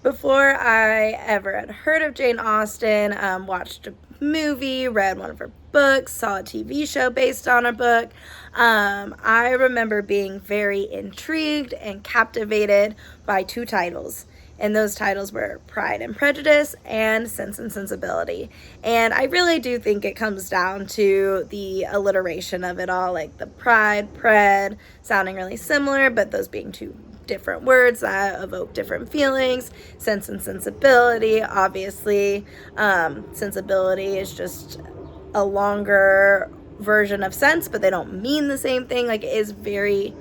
before I ever had heard of Jane Austen, watched a movie, read one of her books, saw a TV show based on her book, I remember being very intrigued and captivated by two titles. And those titles were Pride and Prejudice and Sense and Sensibility. And I really do think it comes down to the alliteration of it all, like the pride, pred, sounding really similar, but those being two different words that evoke different feelings. Sense and Sensibility, obviously. Sensibility is just a longer version of sense, but they don't mean the same thing. Like, it is very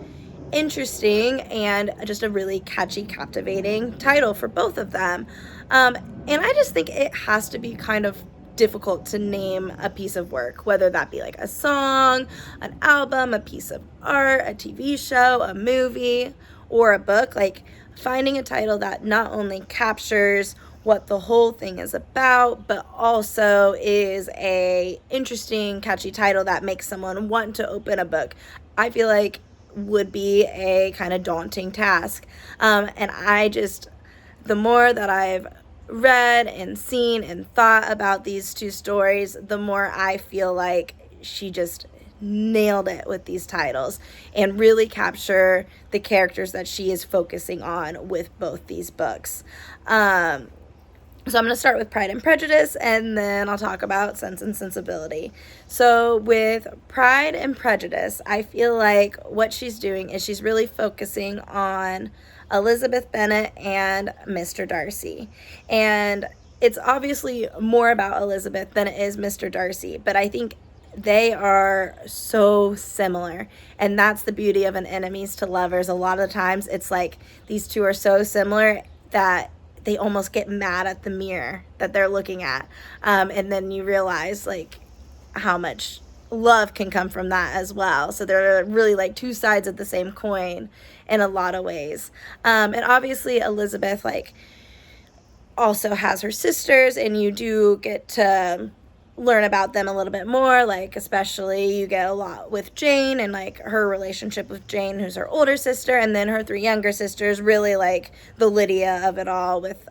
interesting and just a really catchy, captivating title for both of them. And I just think it has to be kind of difficult to name a piece of work, whether that be like a song, an album, a piece of art, a TV show, a movie, or a book. Like, finding a title that not only captures what the whole thing is about, but also is a interesting, catchy title that makes someone want to open a book, I feel like would be a kind of daunting task. And the more that I've read and seen and thought about these two stories, the more I feel like she just nailed it with these titles and really capture the characters that she is focusing on with both these books. So I'm going to start with Pride and Prejudice, and then I'll talk about Sense and Sensibility. So with Pride and Prejudice, I feel like what she's doing is she's really focusing on Elizabeth Bennet and Mr. Darcy. And it's obviously more about Elizabeth than it is Mr. Darcy, but I think they are so similar, and that's the beauty of an enemies to lovers. A lot of the times it's like these two are so similar that they almost get mad at the mirror that they're looking at. And then you realize like how much love can come from that as well. So they're really like two sides of the same coin in a lot of ways. And obviously Elizabeth like also has her sisters, and you do get to learn about them a little bit more, like especially you get a lot with Jane and like her relationship with Jane, who's her older sister, and then her three younger sisters, really like the Lydia of it all with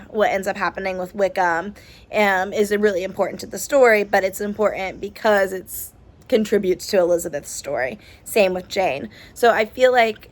what ends up happening with Wickham is really important to the story, but it's important because it's contributes to Elizabeth's story. Same with Jane. So I feel like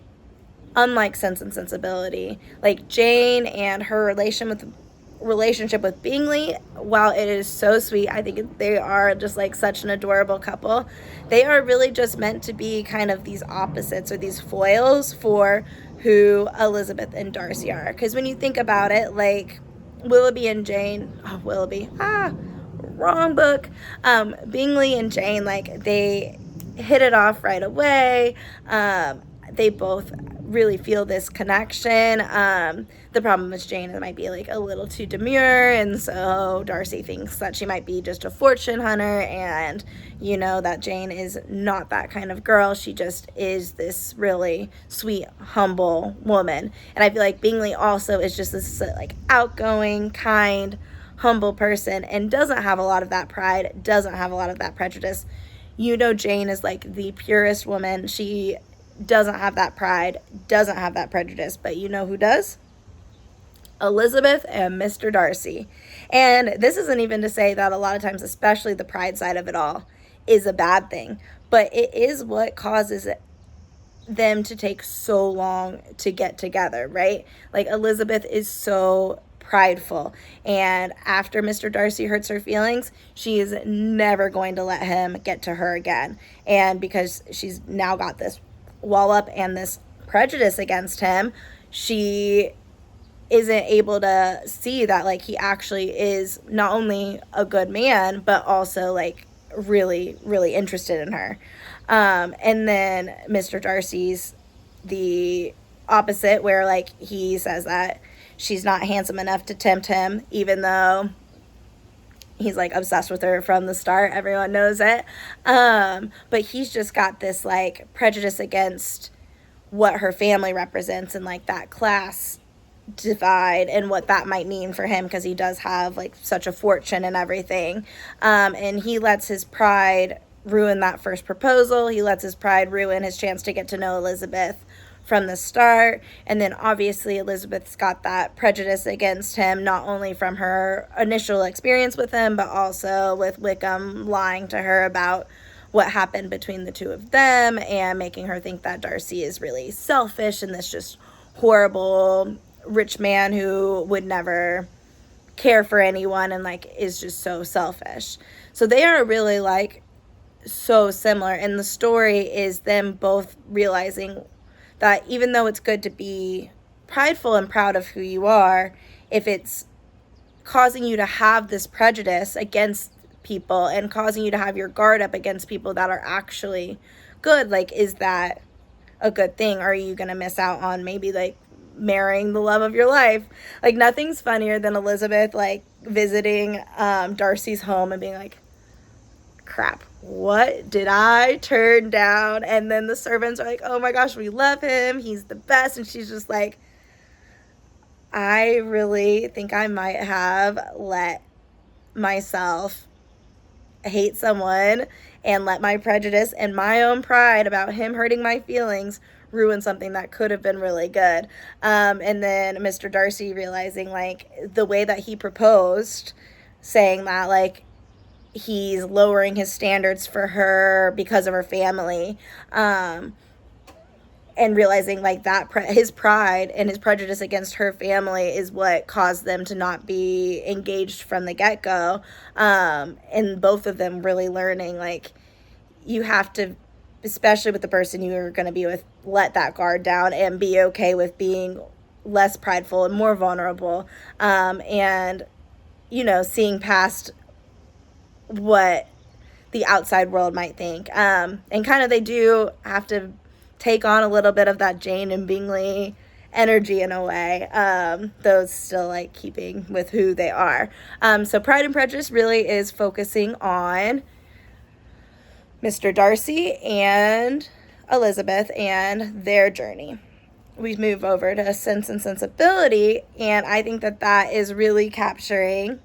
unlike Sense and Sensibility, like Jane and her relationship with Bingley, while it is so sweet, I think they are just like such an adorable couple. They are really just meant to be kind of these opposites or these foils for who Elizabeth and Darcy are. Because when you think about it, like Willoughby and Jane, wrong book. Bingley and Jane, like they hit it off right away. They both really feel this connection. The problem with Jane, it might be like a little too demure, and so Darcy thinks that she might be just a fortune hunter, and you know that Jane is not that kind of girl. She just is this really sweet, humble woman. And I feel like Bingley also is just this like outgoing, kind, humble person, and doesn't have a lot of that pride, doesn't have a lot of that prejudice. You know, Jane is like the purest woman. She doesn't have that pride, doesn't have that prejudice, but you know who does? Elizabeth and Mr. Darcy. And this isn't even to say that a lot of times, especially the pride side of it all, is a bad thing, but it is what causes them to take so long to get together, right? Like Elizabeth is so prideful, and after Mr. Darcy hurts her feelings, she is never going to let him get to her again. And because she's now got this wall up and this prejudice against him, she isn't able to see that like he actually is not only a good man, but also like really, really interested in her. And then Mr. Darcy's the opposite, where like he says that she's not handsome enough to tempt him, even though he's like obsessed with her from the start. Everyone knows it. But he's just got this like prejudice against what her family represents and like that class divide and what that might mean for him, because he does have like such a fortune and everything. And he lets his pride ruin that first proposal. He lets his pride ruin his chance to get to know Elizabeth from the start. And then obviously Elizabeth's got that prejudice against him, not only from her initial experience with him, but also with Wickham lying to her about what happened between the two of them and making her think that Darcy is really selfish and this just horrible rich man who would never care for anyone and like is just so selfish. So they are really like so similar, and the story is them both realizing that even though it's good to be prideful and proud of who you are, if it's causing you to have this prejudice against people and causing you to have your guard up against people that are actually good, like, is that a good thing? Are you going to miss out on maybe like marrying the love of your life? Like, nothing's funnier than Elizabeth like visiting Darcy's home and being like, crap, what did I turn down? And then the servants are like, oh my gosh, we love him, he's the best. And she's just like, I really think I might have let myself hate someone and let my prejudice and my own pride about him hurting my feelings ruin something that could have been really good. And then Mr. Darcy realizing like the way that he proposed, saying that like he's lowering his standards for her because of her family, and realizing like that his pride and his prejudice against her family is what caused them to not be engaged from the get-go. And both of them really learning like you have to, especially with the person you're going to be with, let that guard down and be okay with being less prideful and more vulnerable, and you know, seeing past what the outside world might think. And kind of they do have to take on a little bit of that Jane and Bingley energy in a way, though still like keeping with who they are. So Pride and Prejudice really is focusing on Mr. Darcy and Elizabeth and their journey. We move over to Sense and Sensibility, and I think that that is really capturing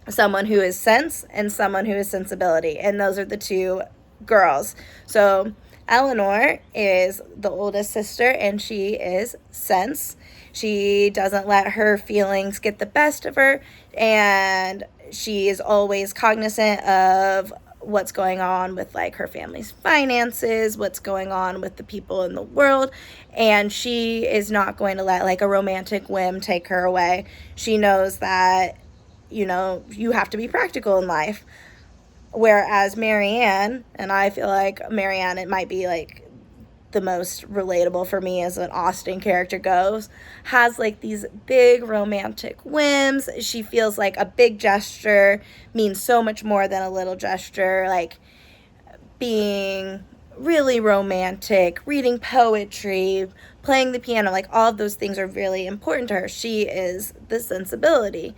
someone who is sense and someone who is sensibility, and those are the two girls. So Eleanor is the oldest sister, and she is sense. She doesn't let her feelings get the best of her, and she is always cognizant of what's going on with like her family's finances, what's going on with the people in the world, and she is not going to let like a romantic whim take her away. She knows that, you know, you have to be practical in life. Whereas Marianne, and I feel like Marianne, it might be like the most relatable for me as an Austen character goes, has like these big romantic whims. She feels like a big gesture means so much more than a little gesture, like being really romantic, reading poetry, playing the piano, like all of those things are really important to her. She is the sensibility.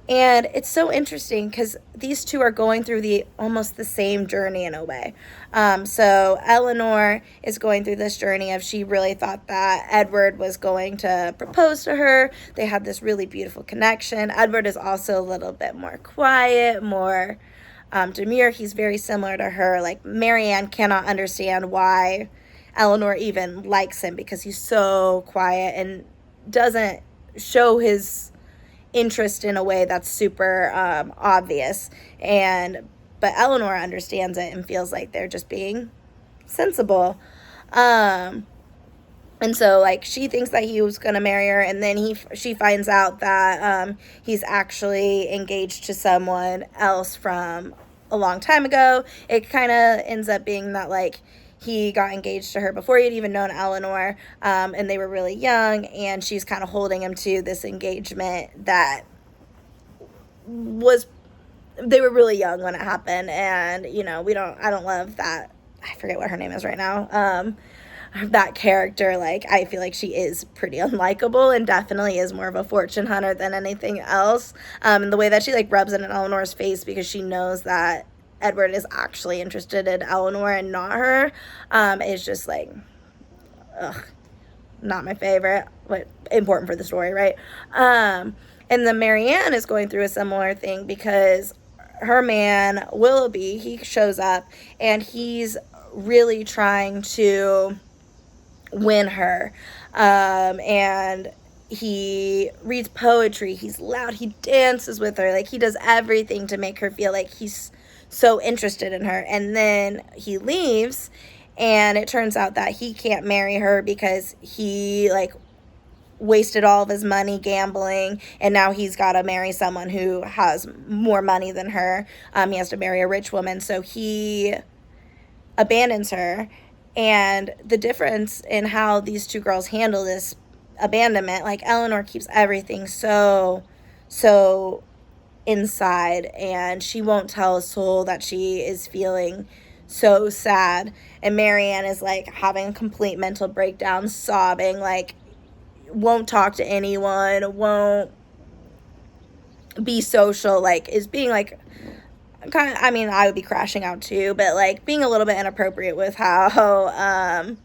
And it's so interesting because these two are going through almost the same journey in a way. So Eleanor is going through this journey of she really thought that Edward was going to propose to her. They had this really beautiful connection. Edward is also a little bit more quiet, more demure. He's very similar to her. Like Marianne cannot understand why Eleanor even likes him because he's so quiet and doesn't show his interest in a way that's super obvious, but Eleanor understands it and feels like they're just being sensible, and so like she thinks that he was gonna marry her, and then she finds out that he's actually engaged to someone else from a long time ago. It kind of ends up being that like he got engaged to her before he'd even known Eleanor, and they were really young, and she's kind of holding him to this engagement that they were really young when it happened, and, you know, I don't love that, I forget what her name is right now, that character. Like, I feel like she is pretty unlikable and definitely is more of a fortune hunter than anything else, and the way that she, like, rubs it in Eleanor's face because she knows that Edward is actually interested in Eleanor and not her, is just like, ugh, not my favorite, but important for the story, right? And then Marianne is going through a similar thing because her man, Willoughby, he shows up and he's really trying to win her. And he reads poetry, he's loud, he dances with her, like he does everything to make her feel like he's so interested in her. And then he leaves, and it turns out that he can't marry her because he like wasted all of his money gambling, and now he's got to marry someone who has more money than her. He has to marry a rich woman, so he abandons her. And the difference in how these two girls handle this abandonment, like Eleanor keeps everything so inside, and she won't tell a soul that she is feeling so sad. And Marianne is like having a complete mental breakdown, sobbing, like won't talk to anyone, won't be social, like is being like kind of, I mean, I would be crashing out too, but like being a little bit inappropriate with how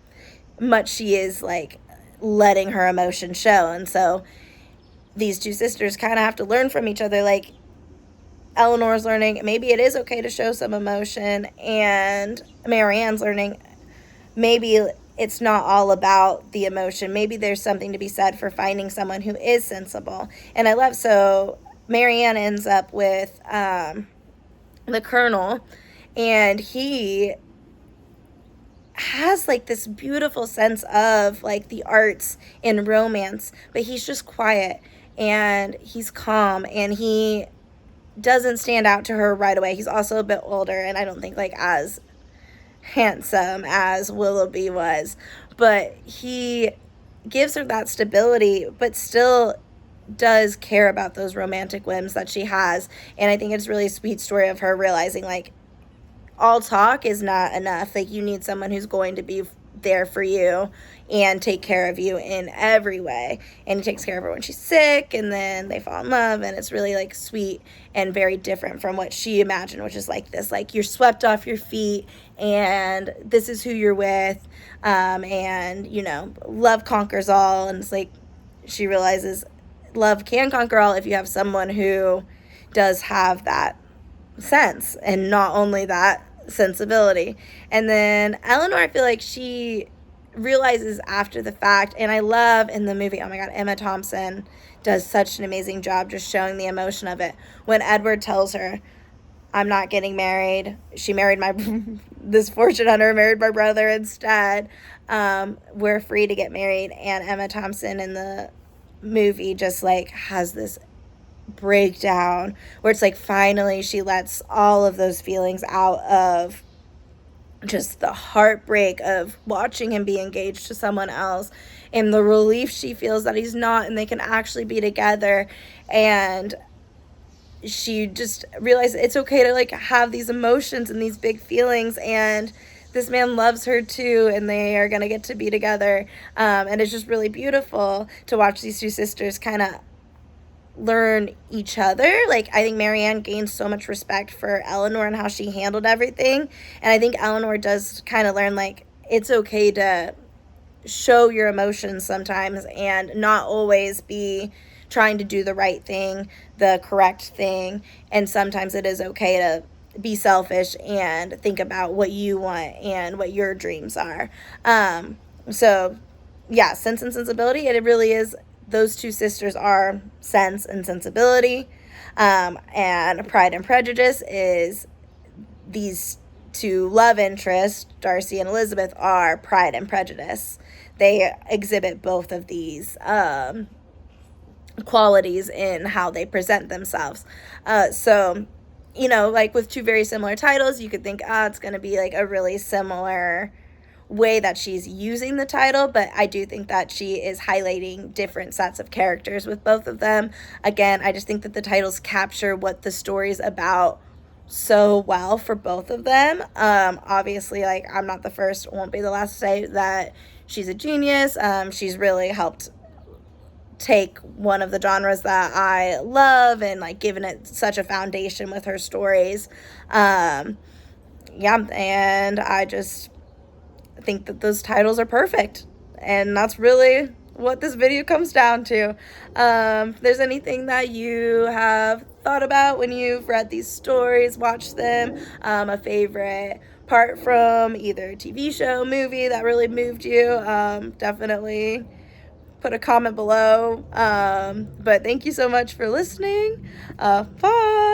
much she is like letting her emotions show. And so these two sisters kind of have to learn from each other. Like Eleanor's learning maybe it is okay to show some emotion, and Marianne's learning maybe it's not all about the emotion. Maybe there's something to be said for finding someone who is sensible. And I love, so Marianne ends up with the Colonel, and he has like this beautiful sense of like the arts and romance, but he's just quiet and he's calm, and he doesn't stand out to her right away. He's also a bit older, and I don't think like as handsome as Willoughby was, but he gives her that stability, but still does care about those romantic whims that she has. And I think it's really a sweet story of her realizing like all talk is not enough. Like you need someone who's going to be there for you and take care of you in every way. And he takes care of her when she's sick, and then they fall in love, and it's really like sweet and very different from what she imagined, which is like this, like you're swept off your feet and this is who you're with, and you know, love conquers all. And it's like she realizes love can conquer all if you have someone who does have that sense, and not only that, sensibility. And then Eleanor, I feel like she realizes after the fact, and I love in the movie, oh my god, Emma Thompson does such an amazing job just showing the emotion of it. When Edward tells her, I'm not getting married, she married my this fortune hunter married my brother instead, we're free to get married. And Emma Thompson in the movie just like has this breakdown where it's like finally she lets all of those feelings out of just the heartbreak of watching him be engaged to someone else, and the relief she feels that he's not, and they can actually be together. And she just realized it's okay to like have these emotions and these big feelings, and this man loves her too, and they are going to get to be together. And it's just really beautiful to watch these two sisters kind of learn each other. Like I think Marianne gains so much respect for Eleanor and how she handled everything, and I think Eleanor does kind of learn like it's okay to show your emotions sometimes and not always be trying to do the right thing, the correct thing, and sometimes it is okay to be selfish and think about what you want and what your dreams are. So yeah, Sense and Sensibility, it really is, those two sisters are Sense and Sensibility, and Pride and Prejudice is these two love interests, Darcy and Elizabeth, are Pride and Prejudice. They exhibit both of these qualities in how they present themselves. So, you know, like with two very similar titles, you could think, it's going to be like a really similar way that she's using the title, but I do think that she is highlighting different sets of characters with both of them. Again, I just think that the titles capture what the story's about so well for both of them. Obviously, like I'm not the first, won't be the last to say that she's a genius. She's really helped take one of the genres that I love and like given it such a foundation with her stories. And I just think that those titles are perfect, and that's really what this video comes down to. If there's anything that you have thought about when you've read these stories, watched them, a favorite apart from either a TV show, movie that really moved you, definitely put a comment below. But thank you so much for listening. Bye.